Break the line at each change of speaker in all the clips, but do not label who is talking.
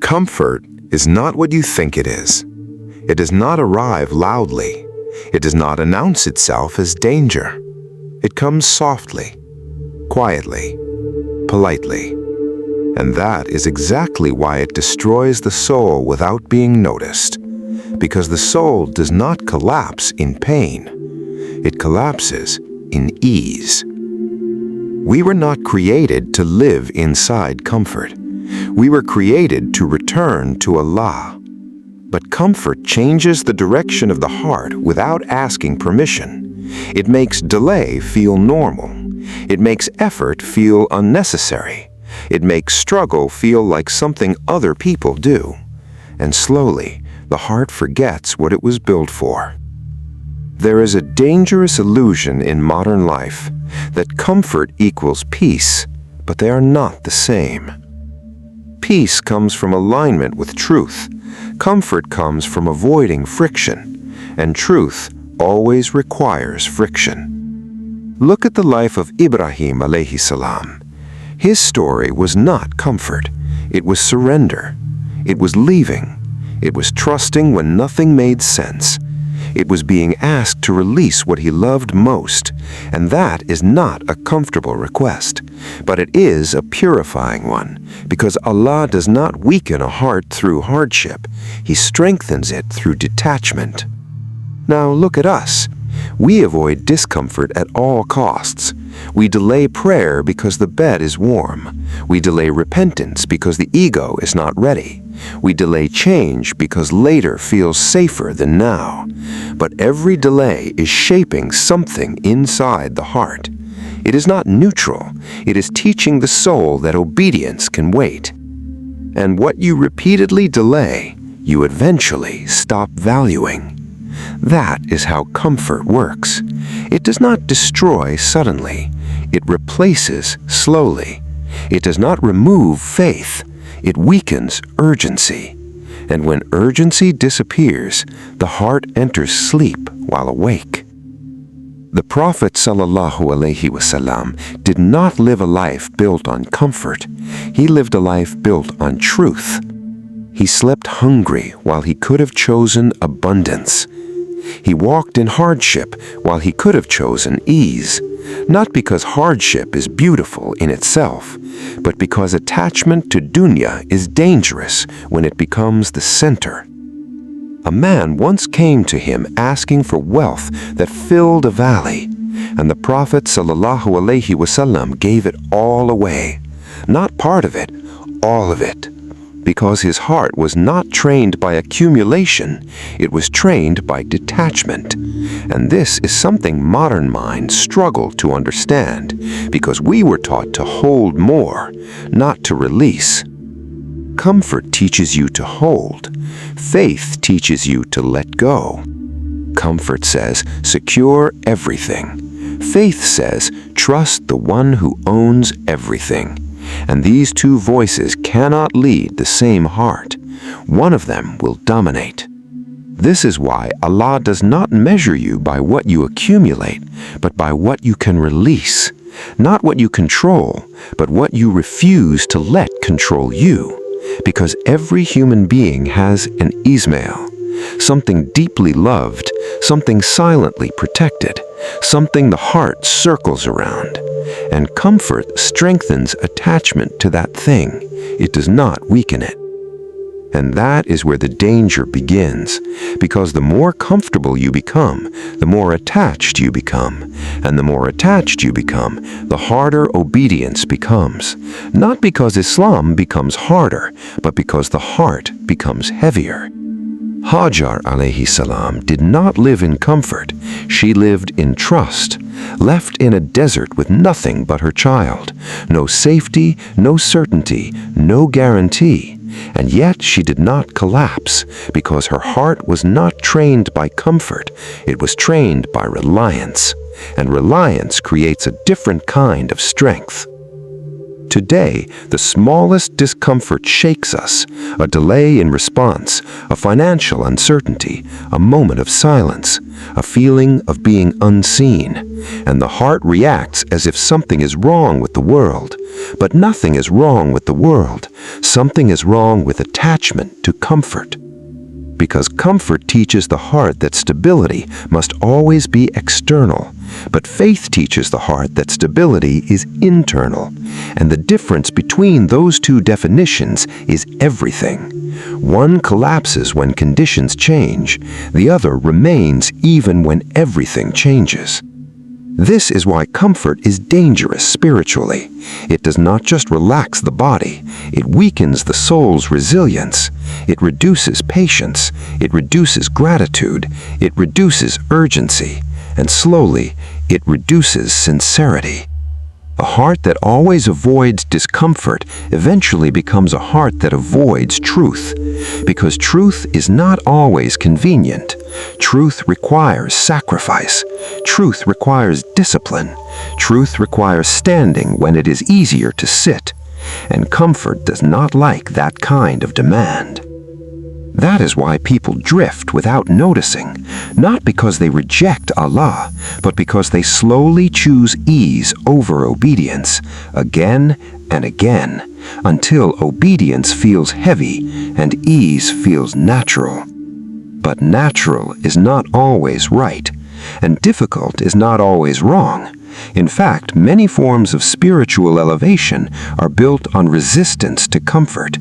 Comfort is not what you think it is. It does not arrive loudly. It does not announce itself as danger. It comes softly, quietly, politely. And that is exactly why it destroys the soul without being noticed. Because the soul does not collapse in pain. It collapses in ease. We were not created to live inside comfort. We were created to return to Allah. But comfort changes the direction of the heart without asking permission. It makes delay feel normal. It makes effort feel unnecessary. It makes struggle feel like something other people do. And slowly, the heart forgets what it was built for. There is a dangerous illusion in modern life that comfort equals peace, but they are not the same. Peace comes from alignment with truth. Comfort comes from avoiding friction, and truth always requires friction. Look at the life of Ibrahim alayhi salam. His story was not comfort. It was surrender. It was leaving. It was trusting when nothing made sense. It was being asked to release what he loved most, and that is not a comfortable request, but it is a purifying one, because Allah does not weaken a heart through hardship. He strengthens it through detachment. Now look at us. We avoid discomfort at all costs. We delay prayer because the bed is warm. We delay repentance because the ego is not ready. We delay change because later feels safer than now. But every delay is shaping something inside the heart. It is not neutral. It is teaching the soul that obedience can wait. And what you repeatedly delay, you eventually stop valuing. That is how comfort works. It does not destroy suddenly. It replaces slowly. It does not remove faith. It weakens urgency. And when urgency disappears, the heart enters sleep while awake. The Prophet ﷺ did not live a life built on comfort. He lived a life built on truth. He slept hungry while he could have chosen abundance. He walked in hardship while he could have chosen ease, not because hardship is beautiful in itself, but because attachment to dunya is dangerous when it becomes the center. A man once came to him asking for wealth that filled a valley, and the Prophet ﷺ gave it all away, not part of it, all of it. Because his heart was not trained by accumulation, it was trained by detachment. And this is something modern minds struggle to understand, because we were taught to hold more, not to release. Comfort teaches you to hold. Faith teaches you to let go. Comfort says, secure everything. Faith says, trust the one who owns everything. And these two voices cannot lead the same heart. One of them will dominate. This is why Allah does not measure you by what you accumulate, but by what you can release. Not what you control, but what you refuse to let control you. Because every human being has an Ismail, something deeply loved, something silently protected, something the heart circles around. And comfort strengthens attachment to that thing. It does not weaken it. And that is where the danger begins, because the more comfortable you become, the more attached you become. And the more attached you become, the harder obedience becomes. Not because Islam becomes harder, but because the heart becomes heavier. Hajar alayhi salam did not live in comfort. She lived in trust, left in a desert with nothing but her child. No safety, no certainty, no guarantee. And yet she did not collapse, because her heart was not trained by comfort. It was trained by reliance. And reliance creates a different kind of strength.
Today, the smallest discomfort shakes us, a delay in response, a financial uncertainty, a moment of silence, a feeling of being unseen, and the heart reacts as if something is wrong with the world. But nothing is wrong with the world. Something is wrong with attachment to comfort. Because comfort teaches the heart that stability must always be external, but faith teaches the heart that stability is internal, and the difference between those two definitions is everything. One collapses when conditions change, the other remains even when everything changes. This is why comfort is dangerous spiritually. It does not just relax the body, it weakens the soul's resilience. It reduces patience, it reduces gratitude, it reduces urgency, and slowly, it reduces sincerity. A heart that always avoids discomfort eventually becomes a heart that avoids truth, because truth is not always convenient. Truth requires sacrifice. Truth requires discipline. Truth requires standing when it is easier to sit, and comfort does not like that kind of demand. That is why people drift without noticing, not because they reject Allah, but because they slowly choose ease over obedience, again and again, until obedience feels heavy and ease feels natural. But natural is not always right, and difficult is not always wrong. In fact, many forms of spiritual elevation are built on resistance to comfort.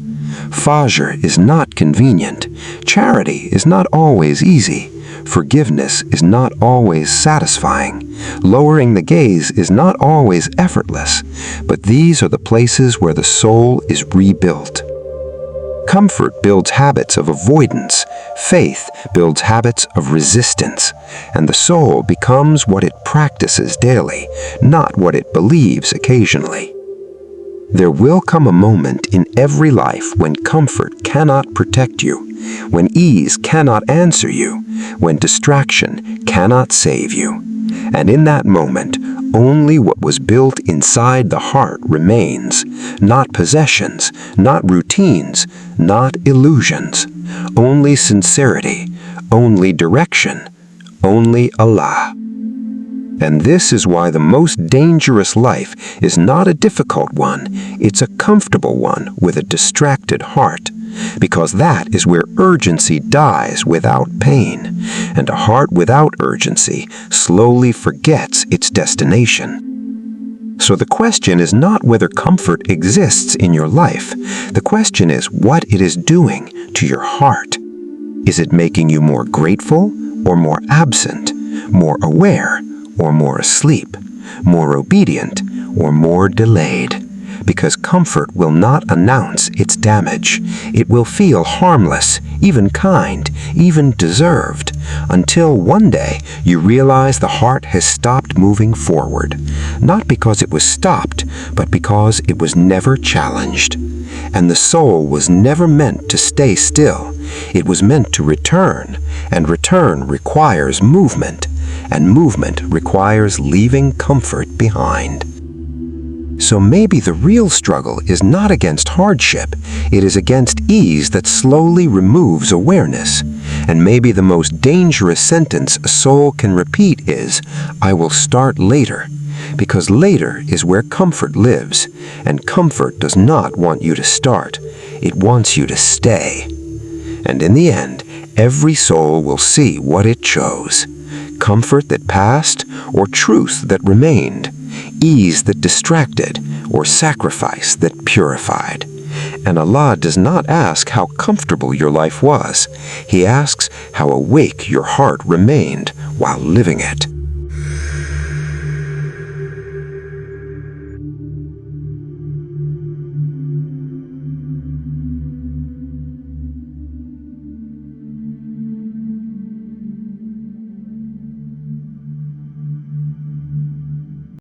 Fajr is not convenient. Charity is not always easy. Forgiveness is not always satisfying. Lowering the gaze is not always effortless. But these are the places where the soul is rebuilt. Comfort builds habits of avoidance. Faith builds habits of resistance. And the soul becomes what it practices daily, not what it believes occasionally. There will come a moment in every life when comfort cannot protect you, when ease cannot answer you, when distraction cannot save you. And in that moment, only what was built inside the heart remains, not possessions, not routines, not illusions, only sincerity, only direction, only Allah. And this is why the most dangerous life is not a difficult one, it's a comfortable one with a distracted heart. Because that is where urgency dies without pain, and a heart without urgency slowly forgets its destination. So the question is not whether comfort exists in your life. The question is what it is doing to your heart. Is it making you more grateful or more absent, more aware or more asleep, more obedient or more delayed? Because comfort will not announce its damage. It will feel harmless, even kind, even deserved, until one day you realize the heart has stopped moving forward, not because it was stopped, but because it was never challenged. And the soul was never meant to stay still. It was meant to return, and return requires movement, and movement requires leaving comfort behind. So maybe the real struggle is not against hardship, it is against ease that slowly removes awareness. And maybe the most dangerous sentence a soul can repeat is, "I will start later," because later is where comfort lives, and comfort does not want you to start, it wants you to stay. And in the end, every soul will see what it chose: comfort that passed or truth that remained, ease that distracted or sacrifice that purified. And Allah does not ask how comfortable your life was. He asks how awake your heart remained while living it.